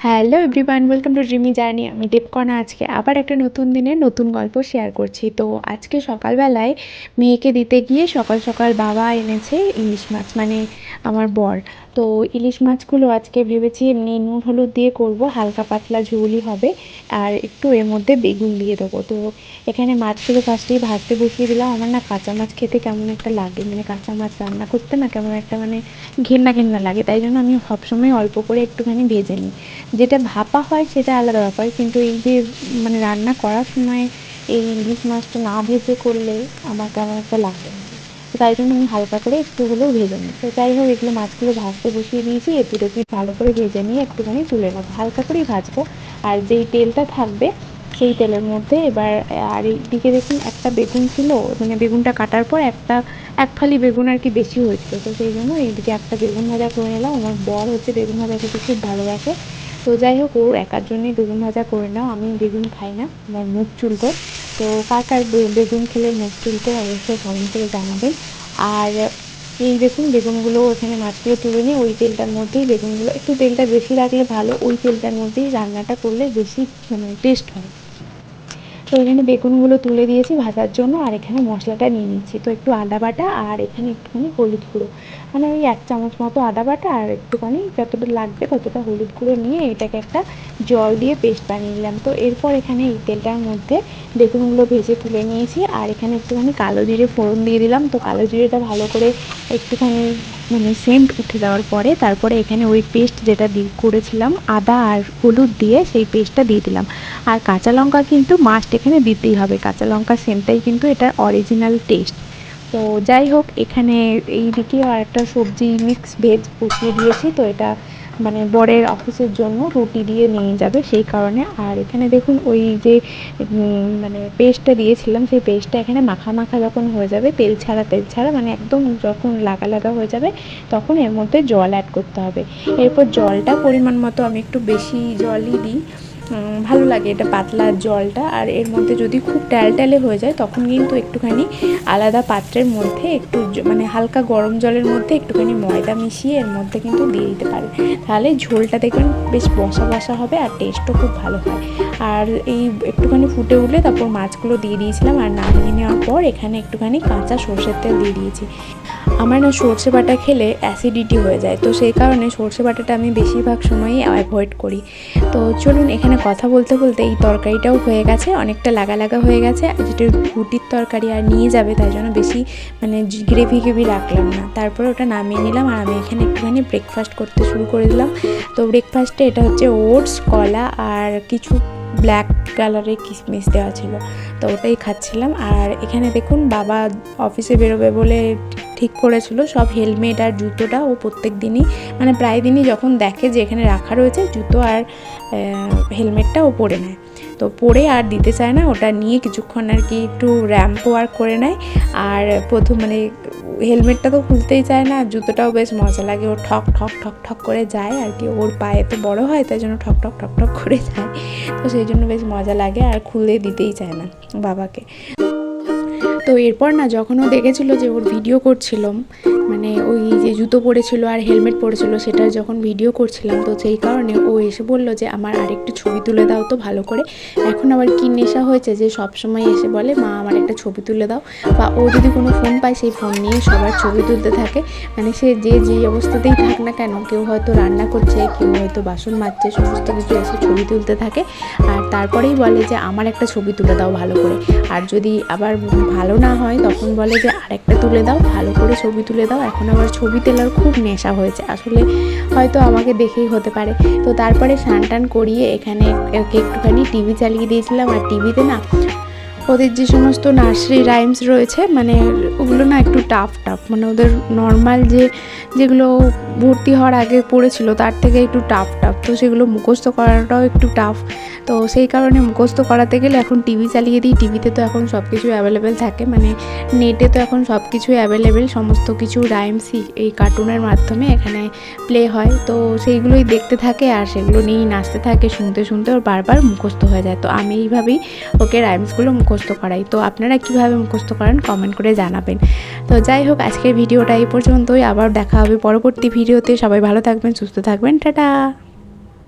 Hello everyone, welcome to dreamy journey. আমি দেবকণা আজকে আবার একটা নতুন দিনের নতুন গল্প শেয়ার করছি। তো আজকে সকালবেলায় মেয়েকে দিতে গিয়ে সকাল সকাল বাবা এনেছে ইলিশ মাছ, মানে আমার বর। তো ইলিশ মাছগুলো আজকে ভেবেছি এমনি নুন হলুদ দিয়ে করব, হালকা পাতলা ঝোলই হবে, আর একটু এর মধ্যে বেগুন দিয়ে দেবো। তো এখানে মাছগুলো ফার্স্টেই ভাজতে বসিয়ে দিলাম। আমার না কাঁচা মাছ খেতে কেমন একটা লাগে, মানে কাঁচা মাছ রান্না করতে না কেমন একটা মানে ঘেন্না ঘেন্না লাগে, তাই জন্য আমি সবসময় অল্প করে একটুখানি ভেজে নিই। যেটা ভাপা হয় সেটা আলাদা ব্যাপার, কিন্তু এই যে মানে রান্না করার সময় এই ইলিশ মাছটা না ভেজে করলে আমার কেমন একটা লাগে, তো তাই জন্য আমি হালকা করে একটু হলেও ভেজে নিই। তো যাই হোক, এগুলো মাছগুলো ভাজতে বসিয়ে দিয়েছি, একটু ভালো করে ভেজে নিয়ে একটুখানি তুলে নেবো, হালকা করেই ভাজবো। আর যেই তেলটা থাকবে সেই তেলের মধ্যে এবার, আর এইদিকে দেখুন একটা বেগুন ছিল, মানে বেগুনটা কাটার পর এক ফালি বেগুন আর কি বেশি হয়েছিল, তো সেই জন্য এইদিকে একটা বেগুন ভাজা করে নিলাম। আমার বর হচ্ছে বেগুন ভাজা খেতে খুব ভালোবাসে, তো যাই হোক ওর একার জন্যই বেগুন ভাজা করে নাও, আমি বেগুন খাই না, আমার মুখ চুলকো। তো কার কার বেগুন খেলে মুখ চুলকো অবশ্যই কমেন্ট করে জানাবেন। আর এই দেখুন বেগুনগুলো এখানে মাছগুলো তুলে নিয়ে ওই তেলটার মধ্যেই বেগুনগুলো, একটু তেলটা বেশি রাখলে ভালো, ওই তেলটার মধ্যেই রান্নাটা করলে বেশি মানে টেস্ট হয়। তো এখানে বেগুনগুলো তুলে দিয়েছি ভাজার জন্য, আর এখানে মশলাটা নিয়ে নিচ্ছি। তো একটু আদা বাটা আর এখানে একটুখানি হলুদ গুঁড়ো, মানে ওই 1 চামচ মতো আদা বাটা আর একটুখানি যতটা লাগবে ততটা হলুদ গুঁড়ো নিয়ে এটাকে একটা জল দিয়ে পেস্ট বানিয়ে নিলাম। তো এরপর এখানে এই তেলটার মধ্যে বেগুনগুলো ভেজে তুলে নিয়েছি, আর এখানে একটুখানি কালো জিরে ফোড়ন দিয়ে দিলাম। তো কালো জিরেটা ভালো করে একটুখানি মানে সেন্ট উঠে যাওয়ার পরে তারপরে এখানে ওই পেস্ট যেটা করেছিলাম আদা আর হলুদ দিয়ে, সেই পেস্টটা দিয়ে দিলাম। আর কাঁচা লঙ্কা কিন্তু মাস্ট এখানে দিতেই হবে, কাঁচা লঙ্কা সেন্টটাই কিন্তু এটার অরিজিনাল টেস্ট। তো যাই হোক, এখানে এই দিকে আর একটা সবজি মিক্স ভেজ বসিয়ে দিয়েছি। তো এটা মানে বরের অফিসের জন্য রুটি দিয়ে নিয়ে যাবে সেই কারণে। আর এখানে দেখুন ওই যে মানে পেস্টটা দিয়েছিলাম, সেই পেস্টটা এখানে মাখা মাখা যখন হয়ে যাবে, তেল ছাড়া মানে একদম যখন লাগা লাগা হয়ে যাবে, তখন এর মধ্যে জল অ্যাড করতে হবে। এরপর জলটা পরিমাণ মতো আমি একটু বেশি জলই দিই, ভালো লাগে এটা পাতলা জলটা। আর এর মধ্যে যদি খুব ট্যালট্যালে হয়ে যায় তখন কিন্তু একটুখানি আলাদা পাত্রের মধ্যে একটু মানে হালকা গরম জলের মধ্যে একটুখানি ময়দা মিশিয়ে এর মধ্যে কিন্তু দিয়ে দিতে পারে, তাহলে ঝোলটা দেখবেন বেশ বসা বসা হবে আর টেস্টও খুব ভালো হয়। আর এই একটুখানি ফুটে উঠলে তারপর মাছগুলো দিয়ে দিয়েছিলাম, আর নামিয়ে নেওয়ার পর এখানে একটুখানি কাঁচা সর্ষের তেল দিয়ে দিয়েছি। আমার না সর্ষে বাটা খেলে অ্যাসিডিটি হয়ে যায়, তো সেই কারণে সর্ষে বাটাটা আমি বেশিরভাগ সময়ই অ্যাভয়েড করি। তো চলুন, এখানে কথা বলতে বলতে এই তরকারিটাও হয়ে গেছে, অনেকটা লাগা লাগা হয়ে গেছে, যেটা রুটির তরকারি আর নিয়ে যাবে তাই জন্য বেশি মানে গ্রেভি রাখলাম না। তারপরে ওটা নামিয়ে নিলাম, আর আমি এখানে একটুখানি ব্রেকফাস্ট করতে শুরু করে দিলাম। তো ব্রেকফাস্টে এটা হচ্ছে ওটস, কলা আর কিছু ব্ল্যাক কালারের কিশমিশ দেওয়া ছিল, তো ওটাই খাচ্ছিলাম। আর এখানে দেখুন বাবা অফিসে বেরোবে বলে ঠিক করেছিল সব হেলমেট আর জুতোটা ও প্রত্যেক দিনই মানে প্রায় দিনই যখন দেখে যে এখানে রাখা রয়েছে জুতো আর হেলমেটটা ও পরে নেয়, তো পরে আর দিতে চায় না, ওটা নিয়ে কিছুক্ষণ আর কি একটু র্যাম্প ওয়ার্ক করে নেয়। আর প্রথম মানে হেলমেটটা তো খুলতেই চায় না, জুতোটাও বেশ মজা লাগে, ও ঠক ঠক ঠক ঠক করে যায় আর কি, ওর পায়ে তো বড় হয় তাই জন্য ঠক ঠক ঠক ঠক করে যায়, তো সেই জন্য বেশ মজা লাগে আর খুলে দিতেই চায় না বাবাকে। তো এরপর না যখন ও দেখেছিল যে ওর ভিডিও করছিলাম, মানে ওই যে জুতো পরেছিল আর হেলমেট পরেছিল সেটার যখন ভিডিও করছিলাম, তো সেই কারণে ও এসে বললো যে আমার আরেকটু ছবি তুলে দাও তো ভালো করে। এখন আবার কি নেশা হয়েছে যে সবসময় এসে বলে মা আমার একটা ছবি তুলে দাও, বা ও যদি কোনো ফোন পায় সেই ফোন নিয়ে সবার ছবি তুলতে থাকে, মানে সে যেই অবস্থাতেই থাক না কেন, কেউ হয়তো রান্না করছে, কেউ হয়তো বাসন মাজছে, সমস্ত কিছু এসে ছবি তুলতে থাকে, আর তারপরেই বলে যে আমার একটা ছবি তুলে দাও ভালো করে। আর যদি আবার ভালো না হয় তখন বলে যে আরেকটা তুলে দাও, ভালো করে ছবি তুলে দাও। এখন আবার ছবি তোলার খুব নেশা হয়েছে, আসলে হয়তো আমাকে দেখেই হতে পারে। তো তারপরে স্নান টান করিয়ে এখানে একটুখানি টিভি চালিয়ে দিয়েছিলাম, আর টিভিতে না ওদের যে সমস্ত নার্সারি রাইমস রয়েছে, মানে ওগুলো না একটু টাফ মানে ওদের নর্মাল যেগুলো ভর্তি হওয়ার আগে পড়েছিল তার থেকে একটু টাফ, তো সেগুলো মুখস্থ করাটাও একটু টাফ। তো সেই কারণে মুখস্থ করাতে গেলে এখন টিভি চালিয়ে দিই, টিভিতে তো এখন সব কিছু অ্যাভেলেবেল থাকে, মানে নেটে তো এখন সব কিছুই অ্যাভেলেবেল, সমস্ত কিছু রাইমসই এই কার্টুনের মাধ্যমে এখানে প্লে হয়, তো সেইগুলোই দেখতে থাকে আর সেগুলো নিয়েই নাচতে থাকে, শুনতে শুনতে ওর বারবার মুখস্থ হয়ে যায়। তো আমি এইভাবেই ওকে রাইমসগুলো মুখস্থ করাই। তো আপনারা কীভাবে মুখস্থ করেন কমেন্ট করে জানাবেন। তো যাই হোক, আজকের ভিডিওটা এই পর্যন্তই, আবার দেখা হবে পরবর্তী ভিডিওতে। সবাই ভালো থাকবেন, সুস্থ থাকবেন, টাটা।